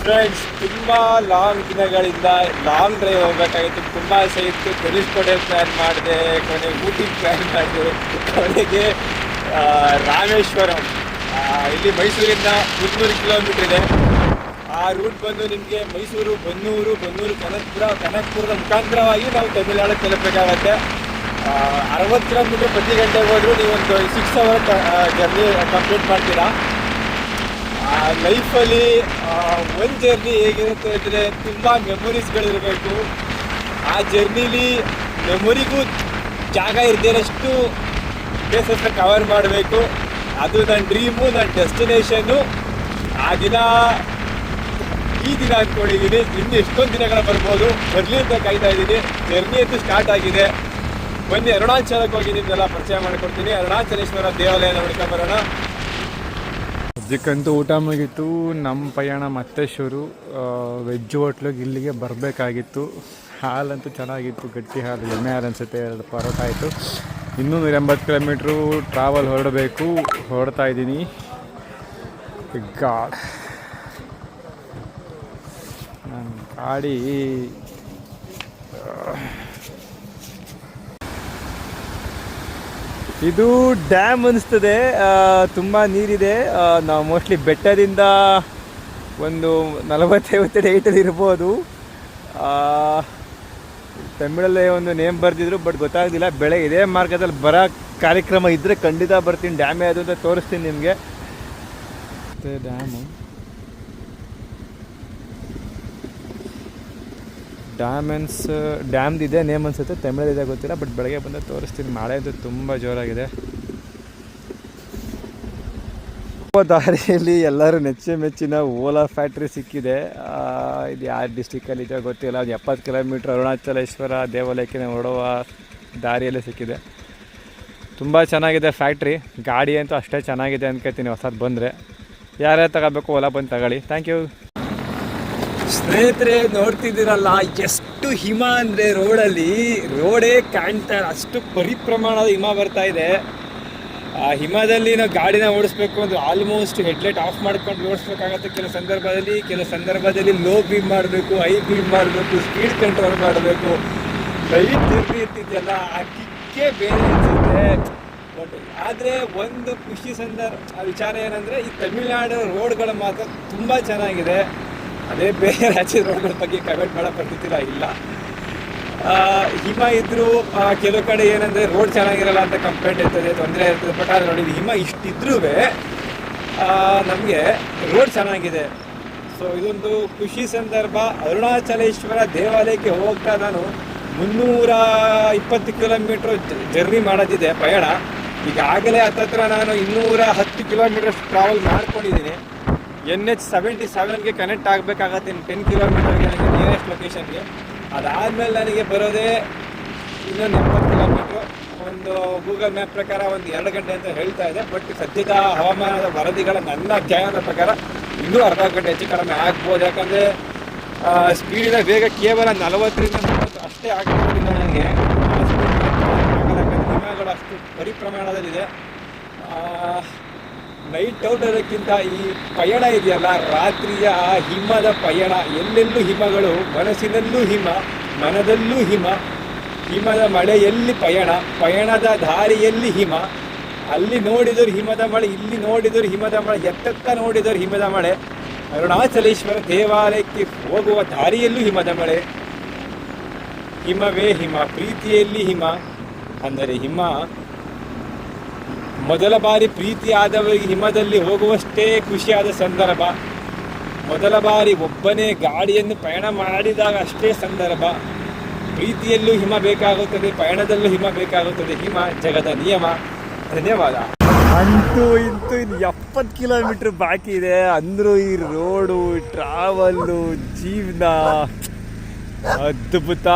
Friends, ತುಂಬ long ದಿನಗಳಿಂದ long drive ಹೋಗ್ಬೇಕಾಗಿತ್ತು. ತುಂಬ ಆಸೆ ಇತ್ತು. ಧನುಷ್ಕೋಟೆ ಪ್ಲ್ಯಾನ್ ಮಾಡಿದೆ, ಕೊನೆಗೆ ಊಟಿ ಪ್ಲ್ಯಾನ್ ಮಾಡಿದೆ, ಕೊನೆಗೆ ರಾಮೇಶ್ವರಂ, ಇಲ್ಲಿ ಮೈಸೂರಿಂದ 300 ಕಿಲೋಮೀಟ್ರ್ ಇದೆ. ಆ ರೂಟ್ ಬಂದು ನಿಮಗೆ ಮೈಸೂರು, ಬನ್ನೂರು, ಕನಕಪುರದ ಮುಖಾಂತರವಾಗಿ ನಾವು ತಮಿಳುನಾಡು ತಲುಪಬೇಕಾಗತ್ತೆ. 60 ಕಿಲೋಮೀಟ್ರ್ ಪ್ರತಿ ಗಂಟೆಗೆ ಹೋದರೂ ನೀವೊಂದು 6 ಅವರ್ ಜರ್ನಿ ಕಂಪ್ಲೀಟ್ ಮಾಡ್ತೀರಾ. ಲೈಫಲ್ಲಿ ಒಂದು ಜರ್ನಿ ಹೇಗಿರುತ್ತೆ ಅಂದರೆ ತುಂಬ ಮೆಮೊರೀಸ್ಗಳಿರಬೇಕು. ಆ ಜರ್ನಿಲಿ ಮೆಮೊರಿಗೂ ಜಾಗ ಇರದಿರೋಷ್ಟು ಪ್ಲೇಸಸ್ನ ಕವರ್ ಮಾಡಬೇಕು. ಅದು ನನ್ನ ಡ್ರೀಮು, ನನ್ನ ಡೆಸ್ಟಿನೇಷನ್ನು. ಆ ದಿನ ಈ ದಿನ ಅಂದ್ಕೊಂಡಿದ್ದೀನಿ. ಇನ್ನು ಎಷ್ಟೊಂದು ದಿನಗಳು ಬರ್ಬೋದು, ಬರಲಿ ಅಂತ ಕಾಯ್ತಾ ಇದ್ದೀನಿ. ಜರ್ನಿ ಅಂತೂ ಸ್ಟಾರ್ಟ್ ಆಗಿದೆ. ಬನ್ನಿ, ಅರುಣಾಚಲಕ್ಕೆ ಹೋಗಿ ನಿಮ್ಗೆಲ್ಲ ಪರಿಚಯ ಮಾಡಿಕೊಡ್ತೀನಿ. ಅರುಣಾಚಲೇಶ್ವರ ದೇವಾಲಯ ನೋಡ್ಕೊಂಬರೋಣ. ಸದ್ಯಕ್ಕಂತೂ ಊಟ ಮುಗಿತು. ನಮ್ಮ ಪಯಣ ಮತ್ತೆ ಶುರು. ವೆಜ್ ಹೋಟ್ಲಿಗೆ ಇಲ್ಲಿಗೆ ಬರಬೇಕಾಗಿತ್ತು. ಹಾಲಂತೂ ಚೆನ್ನಾಗಿತ್ತು, ಗಟ್ಟಿ ಹಾಲು, ಎಣ್ಣೆ ಹಾಲು ಅನಿಸುತ್ತೆ. ಪರೋಟ ಆಯಿತು. ಇನ್ನೂ 180 ಕಿಲೋಮೀಟ್ರು ಟ್ರಾವೆಲ್ ಹೊರಡ್ತಾ ಇದ್ದೀನಿ. ನನ್ನ ಗಾಡಿ ಇದು ಡ್ಯಾಮ್ ಅನಿಸ್ತದೆ. ತುಂಬ ನೀರಿದೆ. ನಾವು ಮೋಸ್ಟ್ಲಿ ಬೆಟ್ಟದಿಂದ ಒಂದು 40-50 ಹೈಟಲ್ಲಿ ಇರ್ಬೋದು. ತಮಿಳಲ್ಲೇ ಒಂದು ನೇಮ್ ಬರೆದಿದ್ರು, ಬಟ್ ಗೊತ್ತಾಗೋದಿಲ್ಲ. ಬೆಳಗ್ಗೆ ಇದೇ ಮಾರ್ಗದಲ್ಲಿ ಬರೋ ಕಾರ್ಯಕ್ರಮ ಇದ್ದರೆ ಖಂಡಿತ ಬರ್ತೀನಿ. ಡ್ಯಾಮೇ ಅದು ಅಂತ ತೋರಿಸ್ತೀನಿ ನಿಮಗೆ. ಮತ್ತು ಡ್ಯಾಮ್ದಿದೆ ನೇಮ್ ಅನಿಸುತ್ತೆ. ತಮಿಳಲ್ಲಿದೆ ಗೊತ್ತಿಲ್ಲ, ಬಟ್ ಬೆಳಗ್ಗೆ ಬಂದು ತೋರಿಸ್ತೀನಿ. ಮಳೆ ಅಂತೂ ತುಂಬ ಜೋರಾಗಿದೆ. ದಾರಿಯಲ್ಲಿ ಎಲ್ಲರೂ ಮೆಚ್ಚಿನ ಓಲಾ ಫ್ಯಾಕ್ಟ್ರಿ ಸಿಕ್ಕಿದೆ. ಇದು ಯಾವ ಡಿಸ್ಟಿಕಲ್ಲಿ ಇದೆಯೋ ಗೊತ್ತಿಲ್ಲ. ಅದು 70 ಕಿಲೋಮೀಟ್ರ್ ಅರುಣಾಚಲೇಶ್ವರ ದೇವಾಲಯಕ್ಕೆ ಹೊರಡುವ ದಾರಿಯಲ್ಲೇ ಸಿಕ್ಕಿದೆ. ತುಂಬ ಚೆನ್ನಾಗಿದೆ ಫ್ಯಾಕ್ಟ್ರಿ. ಗಾಡಿ ಅಂತೂ ಅಷ್ಟೇ ಚೆನ್ನಾಗಿದೆ ಅನ್ಕೋತೀನಿ. ಹೊಸದು ಬಂದರೆ ಯಾರ್ಯಾರು ತಗೋಬೇಕು ಓಲಾ ಬಂದು ತಗೊಳ್ಳಿ. Thank you. ಸ್ನೇಹಿತರೆ, ನೋಡ್ತಿದ್ದೀರಲ್ಲ ಎಷ್ಟು ಹಿಮ ಅಂದರೆ ರೋಡೇ ಕಾಣ್ತಾ ಇಲ್ಲ. ಅಷ್ಟು ಪರಿಪ್ರಮಾಣದ ಹಿಮ ಬರ್ತಾ ಇದೆ. ಆ ಹಿಮದಲ್ಲಿ ನಾವು ಗಾಡಿನ ಓಡಿಸ್ಬೇಕು ಅಂದರೆ ಆಲ್ಮೋಸ್ಟ್ ಹೆಡ್ಲೈಟ್ ಆಫ್ ಮಾಡ್ಕೊಂಡು ಓಡಿಸ್ಬೇಕಾಗತ್ತೆ. ಕೆಲವು ಸಂದರ್ಭದಲ್ಲಿ ಲೋ ಬೀಮ್ ಮಾಡಬೇಕು, ಹೈ ಬೀಮ್ ಮಾಡಬೇಕು, ಸ್ಪೀಡ್ ಕಂಟ್ರೋಲ್ ಮಾಡಬೇಕು. ಲೈಟ್ ಜರ್ನಿ ಇರ್ತಿದೆಯಲ್ಲ, ಆ ಕಿಕ್ಕೇ ಬೇರೆ ಅನಿಸುತ್ತೆ. ಬಟ್ ಆದರೆ ಒಂದು ಖುಷಿ ವಿಚಾರ ಏನಂದರೆ, ಈ ತಮಿಳುನಾಡು ರೋಡ್ಗಳು ಮಾತ್ರ ತುಂಬ ಚೆನ್ನಾಗಿದೆ. ಅದೇ ಬೇರೆ ರಾಜ್ಯದ ರೋಡ್ಗಳ ಬಗ್ಗೆ ಕಮೆಂಟ್ ಮಾಡೋ ಪರಿಸ್ಥಿತಿ ಇಲ್ಲ. ಹಿಮ ಇದ್ದರೂ ಕೆಲವು ಕಡೆ ಏನಂದರೆ ರೋಡ್ ಚೆನ್ನಾಗಿರಲ್ಲ ಅಂತ ಕಂಪ್ಲೇಂಟ್ ಇರ್ತದೆ, ತೊಂದರೆ ಇರ್ತದೆ. ಬಟ್ ಆದರೆ ನೋಡಿ, ಹಿಮ ಇಷ್ಟಿದ್ರೂ ನಮಗೆ ರೋಡ್ ಚೆನ್ನಾಗಿದೆ. ಸೊ ಇದೊಂದು ಖುಷಿ ಸಂದರ್ಭ. ಅರುಣಾಚಲೇಶ್ವರ ದೇವಾಲಯಕ್ಕೆ ಹೋಗ್ತಾ ನಾನು 320 ಕಿಲೋಮೀಟ್ರ್ ಜರ್ನಿ ಮಾಡೋದಿದೆ ಪಯಣ. ಈಗಾಗಲೇ ಹತ್ತತ್ರ ನಾನು 210 ಕಿಲೋಮೀಟರ್ ಟ್ರಾವೆಲ್ ಮಾಡ್ಕೊಂಡಿದ್ದೀನಿ. NH77ಗೆ ಕನೆಕ್ಟ್ ಆಗಬೇಕಾಗತ್ತೆ. 10 ಕಿಲೋಮೀಟರ್ಗೆ ನನಗೆ ನಿಯರೆಸ್ಟ್ ಲೊಕೇಶನ್ಗೆ. ಅದಾದಮೇಲೆ ನನಗೆ ಬರೋದೇ ಇನ್ನೊಂದು 70 ಕಿಲೋಮೀಟ್ರು. ಒಂದು ಗೂಗಲ್ ಮ್ಯಾಪ್ ಪ್ರಕಾರ ಒಂದು 2 ಗಂಟೆ ಅಂತ ಹೇಳ್ತಾ ಇದೆ. ಬಟ್ ಸದ್ಯದ ಹವಾಮಾನದ ವರದಿಗಳ ನನ್ನ ಅಧ್ಯಯನದ ಪ್ರಕಾರ ಇನ್ನೂ ಅರ್ಧ ಗಂಟೆ ಹೆಚ್ಚು ಕಡಿಮೆ ಆಗ್ಬೋದು. ಯಾಕಂದರೆ ಸ್ಪೀಡಿನ ವೇಗ ಕೇವಲ 40ರಿಂದ 30 ಅಷ್ಟೇ ಆಗಿರೋದಿಲ್ಲ ನನಗೆ. ಹಿಮಗಳು ಅಷ್ಟು ಪರಿಪ್ರಮಾಣದಲ್ಲಿದೆ. ನೈಟ್ ಔಟ್ ಅದಕ್ಕಿಂತ ಈ ಪಯಣ ಇದೆಯಲ್ಲ, ರಾತ್ರಿಯ ಹಿಮದ ಪಯಣ. ಎಲ್ಲೆಲ್ಲೂ ಹಿಮಗಳು, ಮನಸ್ಸಿನಲ್ಲೂ ಹಿಮ, ಮನದಲ್ಲೂ ಹಿಮ. ಹಿಮದ ಮಳೆಯಲ್ಲಿ ಪಯಣದ ದಾರಿಯಲ್ಲಿ ಹಿಮ. ಅಲ್ಲಿ ನೋಡಿದರು ಹಿಮದ ಮಳೆ, ಇಲ್ಲಿ ನೋಡಿದರು ಹಿಮದ ಮಳೆ, ಎತ್ತತ್ತ ನೋಡಿದರು ಹಿಮದ ಮಳೆ. ಅರುಣಾಚಲೇಶ್ವರ ದೇವಾಲಯಕ್ಕೆ ಹೋಗುವ ದಾರಿಯಲ್ಲೂ ಹಿಮದ ಮಳೆ. ಹಿಮವೇ ಹಿಮ, ಪ್ರೀತಿಯಲ್ಲಿ ಹಿಮ. ಅಂದರೆ ಹಿಮ ಮೊದಲ ಬಾರಿ ಪ್ರೀತಿಯಾದವರಿಗೆ ಹಿಮದಲ್ಲಿ ಹೋಗುವಷ್ಟೇ ಖುಷಿಯಾದ ಸಂದರ್ಭ. ಮೊದಲ ಬಾರಿ ಒಬ್ಬನೇ ಗಾಡಿಯನ್ನು ಪಯಣ ಮಾಡಿದಾಗ ಅಷ್ಟೇ ಸಂದರ್ಭ. ಪ್ರೀತಿಯಲ್ಲೂ ಹಿಮ ಬೇಕಾಗುತ್ತದೆ, ಪಯಣದಲ್ಲೂ ಹಿಮ ಬೇಕಾಗುತ್ತದೆ. ಹಿಮ ಜಗದ ನಿಯಮ. ಧನ್ಯವಾದ. ಅಂತೂ ಇನ್ನು 70 ಕಿಲೋಮೀಟ್ರ್ ಬಾಕಿ ಇದೆ. ಅಂದರೂ ಈ ರೋಡು, ಟ್ರಾವೆಲ್ಲು, ಜೀವನ ಅದ್ಭುತ.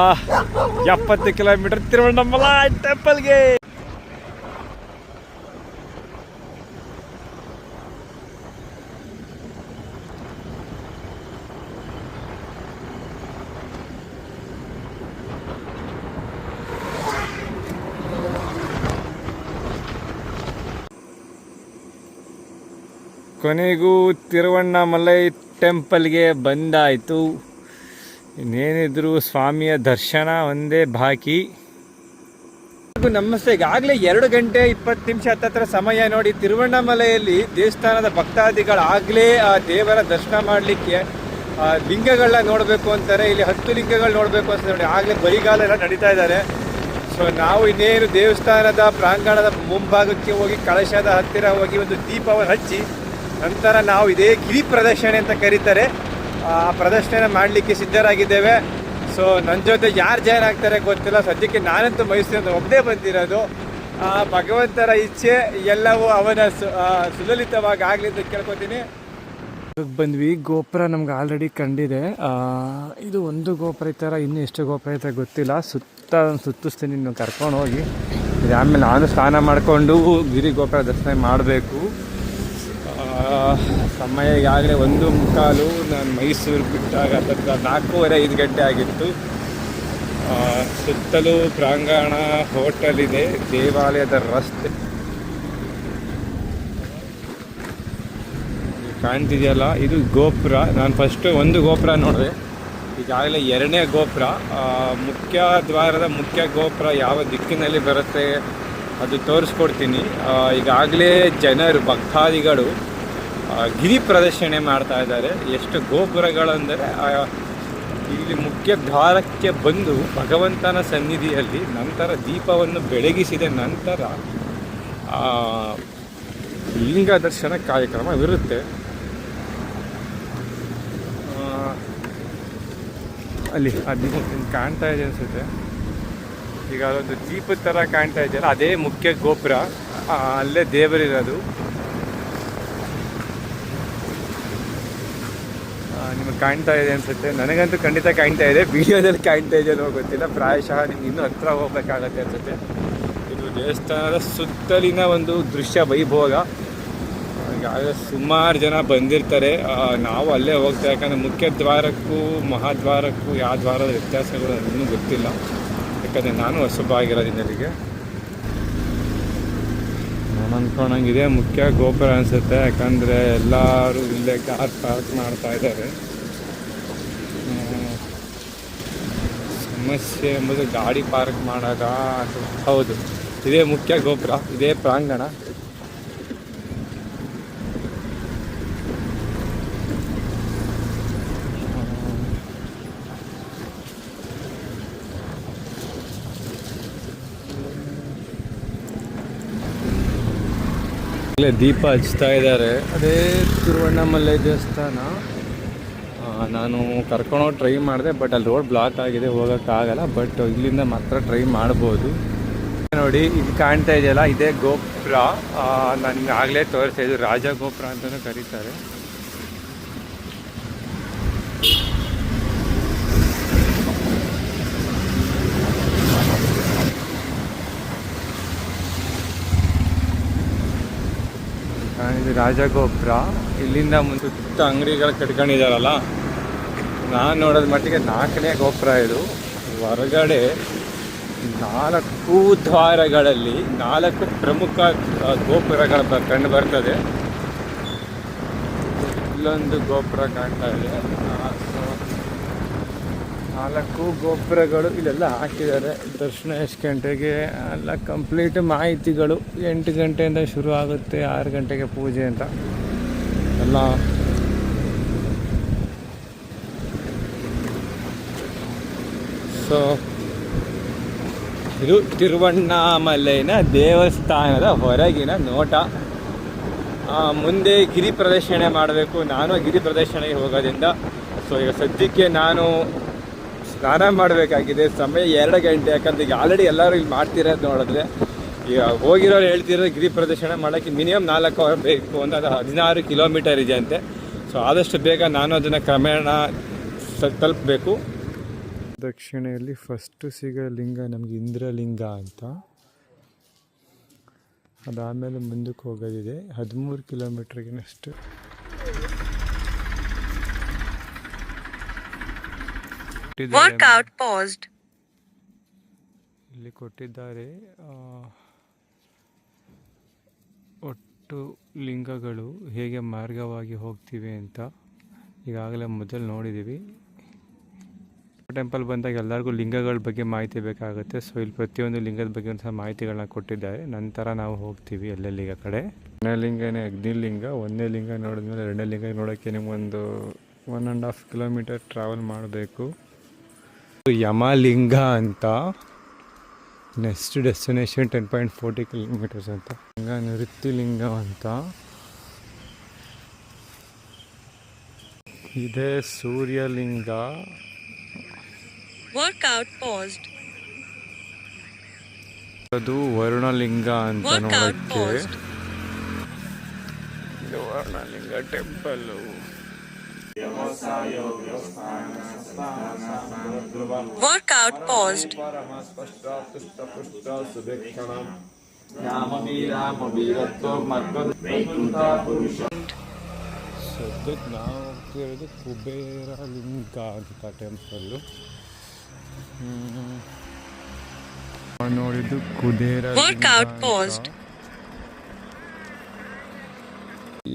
70 ಕಿಲೋಮೀಟ್ರ್ ತಿರುವಣ್ಣಾಮಲೈ ಟೆಂಪಲ್ಗೆ. ಕೊನೆಗೂ ತಿರುವಣ್ಣಾಮಲೈ ಟೆಂಪಲ್ಗೆ ಬಂದಾಯಿತು. ಇನ್ನೇನಿದ್ರು ಸ್ವಾಮಿಯ ದರ್ಶನ ಒಂದೇ ಬಾಕಿ. ನಮಸ್ತೆ. ಈಗಾಗಲೇ 2 ಗಂಟೆ 20 ನಿಮಿಷ ಹತ್ತತ್ರ ಸಮಯ ನೋಡಿ. ತಿರುವಣ್ಣಾಮಲೆಯಲ್ಲಿ ದೇವಸ್ಥಾನದ ಭಕ್ತಾದಿಗಳಾಗಲೇ ಆ ದೇವರ ದರ್ಶನ ಮಾಡಲಿಕ್ಕೆ ಲಿಂಗಗಳನ್ನ ನೋಡಬೇಕು ಅಂತಾರೆ. ಇಲ್ಲಿ 10 ಲಿಂಗಗಳು ನೋಡಬೇಕು ಅಂತ ನೋಡಿ. ಆಗಲೇ ಬರಿಗಾಲ ಎಲ್ಲ ನಡೀತಾ ಇದ್ದಾರೆ. ಸೊ ನಾವು ಇನ್ನೇನು ದೇವಸ್ಥಾನದ ಪ್ರಾಂಗಣದ ಮುಂಭಾಗಕ್ಕೆ ಹೋಗಿ ಕಳಶದ ಹತ್ತಿರ ಹೋಗಿ ಒಂದು ದೀಪವನ್ನು ಹಚ್ಚಿ ನಂತರ ನಾವು ಇದೇ ಗಿರಿ ಪ್ರದಕ್ಷಿಣೆ ಅಂತ ಕರೀತಾರೆ ಆ ಪ್ರದಕ್ಷಿಣೆ ಮಾಡಲಿಕ್ಕೆ ಸಿದ್ಧರಾಗಿದ್ದೇವೆ. ಸೊ ನನ್ನ ಜೊತೆ ಯಾರು ಜಾಯ್ನ್ ಆಗ್ತಾರೆ ಗೊತ್ತಿಲ್ಲ. ಸದ್ಯಕ್ಕೆ ನಾನಂತೂ ಮೈಸೂರಿಂದ ಒಬ್ಬನೇ ಬಂದಿರೋದು. ಭಗವಂತನ ಇಚ್ಛೆ ಎಲ್ಲವೂ ಅವನ ಸುಲಲಿತವಾಗಿ ಆಗಲಿ ಅಂತ ಕೇಳ್ಕೊತೀನಿ. ಬಂದ್ವಿ. ಗೋಪುರ ನಮ್ಗೆ ಆಲ್ರೆಡಿ ಕಂಡಿದೆ. ಇದು ಒಂದು ಗೋಪುರ ಈ ಥರ, ಇನ್ನೂ ಎಷ್ಟು ಗೋಪುರ ಐತೆ ಗೊತ್ತಿಲ್ಲ. ಸುತ್ತಿಸ್ತೀನಿ, ಇನ್ನು ಕರ್ಕೊಂಡು ಹೋಗಿ. ಆಮೇಲೆ ನಾನು ಸ್ನಾನ ಮಾಡಿಕೊಂಡು ಗಿರಿ ಗೋಪುರ ದರ್ಶನ ಮಾಡಬೇಕು. ಸಮಯ ಈಗಾಗಲೇ 1:15. ನಾನು ಮೈಸೂರು ಬಿಟ್ಟಾಗ 4:45 ಗಂಟೆ ಆಗಿತ್ತು. ಸುತ್ತಲೂ ಪ್ರಾಂಗಣ, ಹೋಟೆಲ್ ಇದೆ, ದೇವಾಲಯದ ರಸ್ತೆ ಕಾಣ್ತಿದೆಯಲ್ಲ, ಇದು ಗೋಪುರ. ನಾನು ಫಸ್ಟು ಒಂದು ಗೋಪುರ ನೋಡಿದೆ, ಈಗಾಗಲೇ 2ನೇ ಗೋಪುರ. ಮುಖ್ಯ ದ್ವಾರದ ಮುಖ್ಯ ಗೋಪುರ ಯಾವ ದಿಕ್ಕಿನಲ್ಲಿ ಬರುತ್ತೆ ಅದು ತೋರಿಸ್ಕೊಡ್ತೀನಿ. ಈಗಾಗಲೇ ಜನರು ಭಕ್ತಾದಿಗಳು ಗಿರಿ ಪ್ರದಕ್ಷಿಣೆ ಮಾಡ್ತಾ ಇದ್ದಾರೆ. ಎಷ್ಟು ಗೋಪುರಗಳೆಂದರೆ ಇಲ್ಲಿ ಮುಖ್ಯ ದ್ವಾರಕ್ಕೆ ಬಂದು ಭಗವಂತನ ಸನ್ನಿಧಿಯಲ್ಲಿ ನಂತರ ದೀಪವನ್ನು ಬೆಳಗಿಸಿದ ನಂತರ ಲಿಂಗ ದರ್ಶನ ಕಾರ್ಯಕ್ರಮವಿರುತ್ತೆ. ಅಲ್ಲಿ ಆ ದೀಪ ಕಾಣ್ತಾ ಇದೆ ಅನಿಸುತ್ತೆ. ಈಗ ಅದೊಂದು ದೀಪದ ಥರ ಕಾಣ್ತಾ ಇದೆಯಲ್ಲ, ಅದೇ ಮುಖ್ಯ ಗೋಪುರ. ಅಲ್ಲೇ ದೇವರಿರೋದು. ನಿಮಗೆ ಕಾಣ್ತಾ ಇದೆ ಅನಿಸುತ್ತೆ. ನನಗಂತೂ ಖಂಡಿತ ಕಾಣ್ತಾ ಇದೆ. ವಿಡಿಯೋದಲ್ಲಿ ಕಾಣ್ತಾ ಇದೆ ಅನ್ನೋ ಗೊತ್ತಿಲ್ಲ. ಪ್ರಾಯಶಃ ನಿಮ್ಗೆ ಇನ್ನೂ ಹತ್ರ ಹೋಗ್ಬೇಕಾಗತ್ತೆ ಅನಿಸುತ್ತೆ. ಇದು ದೇವಸ್ಥಾನದ ಸುತ್ತಲಿನ ಒಂದು ದೃಶ್ಯ ವೈಭೋಗ. ಈಗಾಗಲೇ ಸುಮಾರು ಜನ ಬಂದಿರ್ತಾರೆ. ನಾವು ಅಲ್ಲೇ ಹೋಗ್ತಾ, ಯಾಕಂದರೆ ಮುಖ್ಯ ದ್ವಾರಕ್ಕೂ ಮಹಾದ್ವಾರಕ್ಕೂ ಯಾವ ದ್ವಾರದ ವ್ಯತ್ಯಾಸಗಳು ಇನ್ನೂ ಗೊತ್ತಿಲ್ಲ. ಯಾಕಂದರೆ ನಾನು ಹೊಸಬಾಗಿರೋದಿನ ಇಲ್ಲಿಗೆ. ನಾನು ಅಂದ್ಕೊಂಡಂಗಿದೆ ಮುಖ್ಯ ಗೋಪುರ ಅನಿಸುತ್ತೆ. ಯಾಕಂದರೆ ಎಲ್ಲರೂ ಇಲ್ಲೇ ಕಾರ್ ಪಾರ್ಕ್ ಮಾಡ್ತಾ ಇದ್ದಾರೆ. ಸಮಸ್ಯೆ ಎಂಬುದು ಗಾಡಿ ಪಾರ್ಕ್ ಮಾಡೋದ? ಹೌದು, ಇದೇ ಮುಖ್ಯ ಗೋಪುರ, ಇದೇ ಪ್ರಾಂಗಣ. ಇಲ್ಲೇ ದೀಪ ಹಚ್ತಾ ಇದ್ದಾರೆ. ಅದೇ ತಿರುವಣ್ಣಾಮಲೈ ದೇವಸ್ಥಾನ. ನಾನು ಕರ್ಕೊಂಡೋಗಿ ಟ್ರೈ ಮಾಡಿದೆ, ಬಟ್ ಅಲ್ಲಿ ರೋಡ್ ಬ್ಲಾಕ್ ಆಗಿದೆ, ಹೋಗೋಕ್ಕಾಗಲ್ಲ. ಬಟ್ ಇಲ್ಲಿಂದ ಮಾತ್ರ ಟ್ರೈ ಮಾಡ್ಬೋದು. ನೋಡಿ, ಇದು ಕಾಣ್ತಾ ಇದೆಯಲ್ಲ, ಇದೇ ಗೋಪುರ. ನನಗೆ ಆಗಲೇ ತೋರಿಸ್ತಾ ಇದ್ದು ರಾಜ ಗೋಪುರ ಅಂತಲೂ ಕರೀತಾರೆ. ಇದು ರಾಜಗೋಪುರ. ಇಲ್ಲಿಂದ ಸುತ್ತ ಅಂಗಡಿಗಳು ಕಟ್ಕೊಂಡಿದ್ದಾರಲ್ಲ, ನಾನು ನೋಡೋದ ಮಟ್ಟಿಗೆ 4ನೇ ಗೋಪುರ ಇದು. ಹೊರಗಡೆ 4 ದ್ವಾರಗಳಲ್ಲಿ 4 ಪ್ರಮುಖ ಗೋಪುರಗಳು ಕಂಡು ಬರ್ತದೆ. ಇಲ್ಲೊಂದು ಗೋಪುರ ಕಾಣ್ತಾ ಇದೆ. 4 ಗೋಪುರಗಳು ಇಲ್ಲೆಲ್ಲ ಹಾಕಿದ್ದಾರೆ. ದರ್ಶನ ಎಷ್ಟು ಗಂಟೆಗೆ ಎಲ್ಲ ಕಂಪ್ಲೀಟ್ ಮಾಹಿತಿಗಳು. 8 ಗಂಟೆಯಿಂದ ಶುರು ಆಗುತ್ತೆ, 6 ಗಂಟೆಗೆ ಪೂಜೆ ಅಂತ ಎಲ್ಲ. ಸೊ ಇದು ತಿರುವಣ್ಣಾಮಲೈನ ದೇವಸ್ಥಾನದ ಹೊರಗಿನ ನೋಟ. ಮುಂದೆ ಗಿರಿ ಪ್ರದಕ್ಷಿಣೆ ಮಾಡಬೇಕು. ನಾನು ಗಿರಿ ಪ್ರದಕ್ಷಿಣೆಗೆ ಹೋಗೋದ್ರಿಂದ ಸೊ ಈಗ ಸದ್ಯಕ್ಕೆ ನಾನು ಸ್ನಾನ ಮಾಡಬೇಕಾಗಿದೆ. ಸಮಯ 2 ಗಂಟೆ. ಯಾಕಂದರೆ ಈಗ ಆಲ್ರೆಡಿ ಎಲ್ಲರೂ ಇಲ್ಲಿ ಮಾಡ್ತಿರೋದು ನೋಡಿದ್ರೆ, ಈಗ ಹೋಗಿರೋರು ಹೇಳ್ತಿರೋದು ಗಿರಿ ಪ್ರದಕ್ಷಿಣೆ ಮಾಡೋಕ್ಕೆ ಮಿನಿಮಮ್ 4 ಅವರ್ ಬೇಕು ಅಂತ. ಅದು 16 ಕಿಲೋಮೀಟರ್ ಇದೆ ಅಂತೆ. ಸೊ ಆದಷ್ಟು ಬೇಗ ನಾನು ಅದನ್ನು ಕ್ರಮೇಣ ತಲುಪಬೇಕು. ದಕ್ಷಿಣೆಯಲ್ಲಿ ಫಸ್ಟು ಸಿಗೋ ಲಿಂಗ ನಮಗೆ ಇಂದ್ರಲಿಂಗ ಅಂತ. ಅದಾದಮೇಲೆ ಮುಂದಕ್ಕೆ ಹೋಗೋದಿದೆ 13 ಕಿಲೋಮೀಟ್ರಿಗಿನಷ್ಟು. Workout passed. ಇಲ್ಲಿ ಕೊಟ್ಟಿದ್ದಾರೆ ಒಟ್ಟು ಲಿಂಗಗಳು ಹೇಗೆ ಮಾರ್ಗವಾಗಿ ಹೋಗ್ತಿವೆ ಅಂತ. ಈಗಾಗಲೇ ಮೊದಲು ನೋಡಿದ್ದೀವಿ. ಟೆಂಪಲ್ ಬಂದಾಗ ಎಲ್ಲರಿಗೂ ಲಿಂಗಗಳ ಬಗ್ಗೆ ಮಾಹಿತಿ ಬೇಕಾಗುತ್ತೆ. ಸೊ ಇಲ್ಲಿ ಪ್ರತಿಯೊಂದು ಲಿಂಗದ ಬಗ್ಗೆ ಒಂದು ಸಹ ಮಾಹಿತಿಗಳನ್ನ ಕೊಟ್ಟಿದ್ದಾರೆ. ನಂತರ ನಾವು ಹೋಗ್ತೀವಿ ಎಲ್ಲೆಲ್ಲಿಗ ಕಡೆ. ಒಂದನೇ ಲಿಂಗನೇ ಅಗ್ನಿಲಿಂಗ. ಒಂದನೇ ಲಿಂಗ ನೋಡಿದ್ಮೇಲೆ ಎರಡನೇ ಲಿಂಗ ನೋಡೋಕ್ಕೆ ನಿಮಗೊಂದು 1.5 ಕಿಲೋಮೀಟರ್ ಟ್ರಾವೆಲ್ ಮಾಡಬೇಕು. ಯಮಲಿಂಗ ಅಂತ. ನೆಕ್ಸ್ಟ್ ಡೆಸ್ಟಿನೇಷನ್ 10.40 ಕಿಲೋಮೀಟರ್ಸ್ ಅಂತ. ಲಿಂಗ ನೃತ್ಯಲಿಂಗ ಅಂತ ಇದೆ. ಸೂರ್ಯಲಿಂಗ. Workout paused. ಅದು ವರುಣಲಿಂಗ ಅಂತ Workout ನೋಡಕ್ಕೆ. paused. ಇದು ವರುಣಲಿಂಗ ಟೆಂಪಲ್. Workout paused. ಸದ್ಯಕ್ಕೆ ನಾವು ಹೋಗ್ತಿರೋದು ಕುಬೇರ ಲಿಂಗ ಅಂತ ಟೆಂಪಲ್ಲು. ನೋಡಿದ್ದು ಕುಬೇರ Workout paused.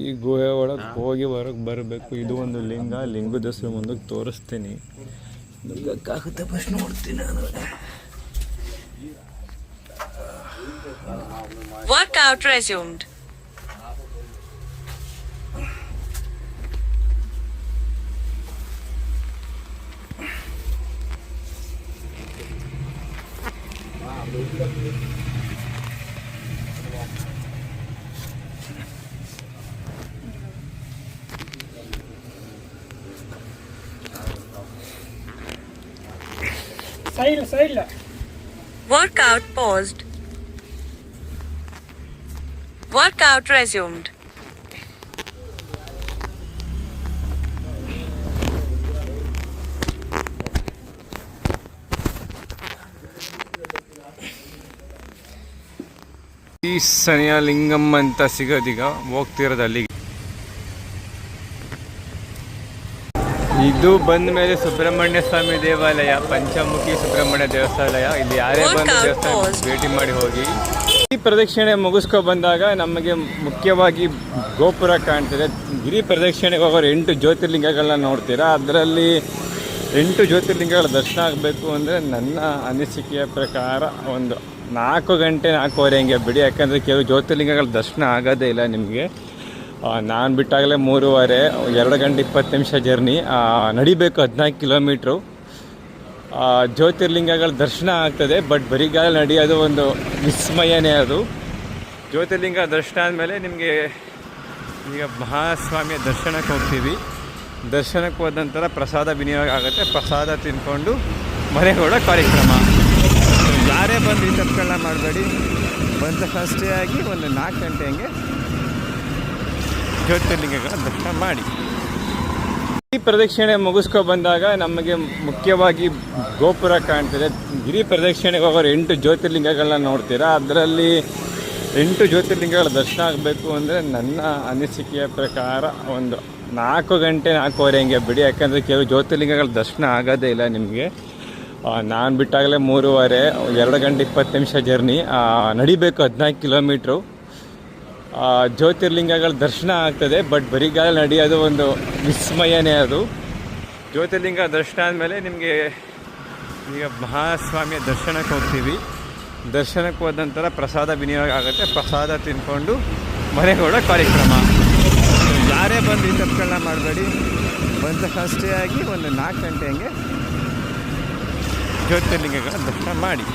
ಈ ಗುಹೆ ಒಳಗೆ ಹೋಗಿ ಹೊರಗೆ ಬರಬೇಕು. ಇದು ಒಂದು ಲಿಂಗ. ಲಿಂಗದ ಹೆಸರು ಮುಂದಕ್ಕೆ ತೋರಿಸ್ತೀನಿ. ನುಗ್ಗಕ್ಕಾಗುತ್ತೆ ಫಸ್ಟ್ ನೋಡ್ತೀನಿ ನಾನು. Workout resumed. Side Workout paused. Workout resumed. ಈ ಸನಿಯ ಲಿಂಗಂ ಅಂತ ಸಿಗೋದೀಗ ಹೋಗ್ತಿರೋದು ಅಲ್ಲಿಗೆ. ಇದು ಬಂದ ಮೇಲೆ ಸುಬ್ರಹ್ಮಣ್ಯ ಸ್ವಾಮಿ ದೇವಾಲಯ, ಪಂಚಮುಖಿ ಸುಬ್ರಹ್ಮಣ್ಯ ದೇವಸ್ಥಾನಯ. ಇಲ್ಲಿ ಯಾರೇ ಬಂದು ದೇವಸ್ಥಾನ ಭೇಟಿ ಮಾಡಿ ಹೋಗಿ. ಈ ಪ್ರದಕ್ಷಿಣೆ ಮುಗಿಸ್ಕೊ ಬಂದಾಗ ನಮಗೆ ಮುಖ್ಯವಾಗಿ ಗೋಪುರ ಕಾಣ್ತಿದೆ. ಗಿರಿ ಪ್ರದಕ್ಷಿಣೆಗೆ ಹೋಗೋರು 8 ಜ್ಯೋತಿರ್ಲಿಂಗಗಳನ್ನ ನೋಡ್ತೀರಾ. ಅದರಲ್ಲಿ 8 ಜ್ಯೋತಿರ್ಲಿಂಗಗಳ ದರ್ಶನ ಆಗಬೇಕು ಅಂದರೆ ನನ್ನ ಅನಿಸಿಕೆಯ ಪ್ರಕಾರ ಒಂದು 4 ಗಂಟೆ 4:15 ಹಂಗೆ ಬಿಡಿ. ಯಾಕಂದರೆ ಕೆಲವು ಜ್ಯೋತಿರ್ಲಿಂಗಗಳ ದರ್ಶನ ಆಗೋದೇ ಇಲ್ಲ ನಿಮಗೆ. ನಾನು ಬಿಟ್ಟಾಗಲೇ 3:15, 2 ಗಂಟೆ 20 ನಿಮಿಷ ಜರ್ನಿ ನಡಿಬೇಕು. 14 ಕಿಲೋಮೀಟ್ರು. ಜ್ಯೋತಿರ್ಲಿಂಗಗಳ ದರ್ಶನ ಆಗ್ತದೆ, ಬಟ್ ಬರಿಗಾಲ ನಡೆಯೋದು ಒಂದು ವಿಸ್ಮಯನೇ. ಅದು ಜ್ಯೋತಿರ್ಲಿಂಗ ದರ್ಶನ ಆದಮೇಲೆ ನಿಮಗೆ ಈಗ ಮಹಾಸ್ವಾಮಿಯ ದರ್ಶನಕ್ಕೆ ಹೋಗ್ತೀವಿ. ದರ್ಶನಕ್ಕೆ ಹೋದ ನಂತರ ಪ್ರಸಾದ ವಿನಿಯೋಗ ಆಗುತ್ತೆ. ಪ್ರಸಾದ ತಿಂದ್ಕೊಂಡು ಮನೆಗೆ ಹೊರಡೋ ಕಾರ್ಯಕ್ರಮ. ಯಾರೇ ಬಂದು ಈ ತಪ್ಪುಗಳನ್ನ ಮಾಡಬೇಡಿ. ಬಂದ ಫಸ್ಟೇ ಆಗಿ ಒಂದು 4 ಗಂಟೆ ಹಂಗೆ ಜ್ಯೋತಿರ್ಲಿಂಗಗಳ ದರ್ಶನ ಮಾಡಿ. ಈ ಪ್ರದಕ್ಷಿಣೆ ಮುಗಿಸ್ಕೊ ಬಂದಾಗ ನಮಗೆ ಮುಖ್ಯವಾಗಿ ಗೋಪುರ ಕಾಣ್ತಿದೆ. ಗಿರಿ ಪ್ರದಕ್ಷಿಣೆಗೆ ಹೋಗೋರು 8 ಜ್ಯೋತಿರ್ಲಿಂಗಗಳನ್ನ ನೋಡ್ತೀರಾ. ಅದರಲ್ಲಿ 8 ಜ್ಯೋತಿರ್ಲಿಂಗಗಳ ದರ್ಶನ ಆಗಬೇಕು ಅಂದರೆ ನನ್ನ ಅನಿಸಿಕೆಯ ಪ್ರಕಾರ ಒಂದು 4 ಗಂಟೆ 4:15 ಹಂಗೆ ಬಿಡಿ. ಯಾಕಂದರೆ ಕೆಲವು ಜ್ಯೋತಿರ್ಲಿಂಗಗಳ ದರ್ಶನ ಆಗೋದೇ ಇಲ್ಲ ನಿಮಗೆ. ನಾನು ಬಿಟ್ಟಾಗಲೇ 3:15, 2 ಗಂಟೆ 20 ನಿಮಿಷ ಜರ್ನಿ ನಡಿಬೇಕು. 14 ಕಿಲೋಮೀಟ್ರು. ಜ್ಯೋತಿರ್ಲಿಂಗಗಳ ದರ್ಶನ ಆಗ್ತದೆ, ಬಟ್ ಬರಿಗಾಲ ನಡೆಯೋದು ಒಂದು ವಿಸ್ಮಯನೇ. ಅದು ಜ್ಯೋತಿರ್ಲಿಂಗ ದರ್ಶನ ಆದಮೇಲೆ ನಿಮಗೆ ಈಗ ಮಹಾಸ್ವಾಮಿಯ ದರ್ಶನಕ್ಕೆ ಹೋಗ್ತೀವಿ. ದರ್ಶನಕ್ಕೆ ಹೋದ ನಂತರ ಪ್ರಸಾದ ವಿನಿಯೋಗ ಆಗುತ್ತೆ. ಪ್ರಸಾದ ತಿಂದ್ಕೊಂಡು ಮನೆಗೆ ಹೊರಡೋ ಕಾರ್ಯಕ್ರಮ. ಯಾರೇ ಬಂದು ಈ ತಪ್ಪುಗಳನ್ನ ಮಾಡಬೇಡಿ. ಬಂದ ಫಸ್ಟೇ ಆಗಿ ಒಂದು 4 ಗಂಟೆ ಹಂಗೆ ಜ್ಯೋತಿರ್ಲಿಂಗಗಳ ದರ್ಶನ ಮಾಡಿ.